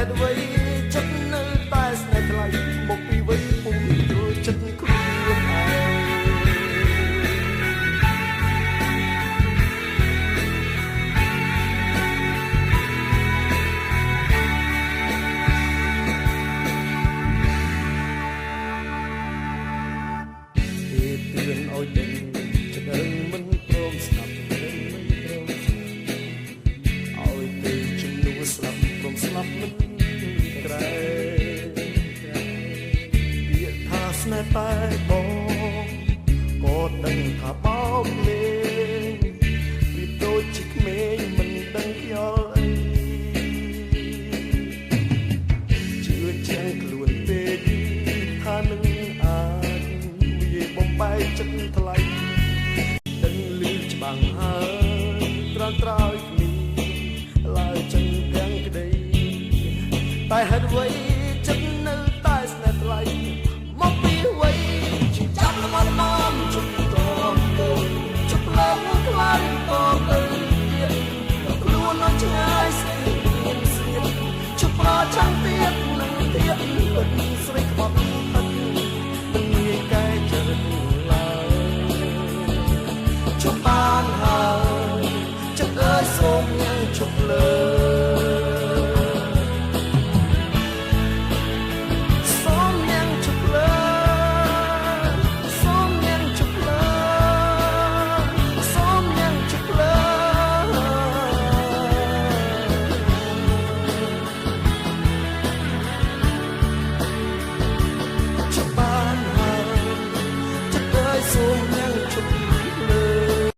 តុអ្វីចិត្តនៅតែស្នេហ៍ថ្លៃមកពីវិញពុំយល់ចិត្តខ្លួនឯងឲ្យដឹងចិត្តរឹងមិនព្រមស្ដាប់រឹងមិនព្រមឲ្យទៅជំនួសស្លាប់ព្រមស្លាប់មិនក្រែពាក្យថាស្នេហ៍តែបងក៏ដឹងថាបោកលេងពីដូចជាក្មេងមិនដឹងខ្យល់អីជឿជាក់ខ្លួនពេកថានឹងអាចវាបំបែកចិត្តថ្លៃដឹងលឺច្បាំងហើយត្រាំត្រើយគ្នាឡើយចឹងទាំងក្តីតែហេតុអ្វី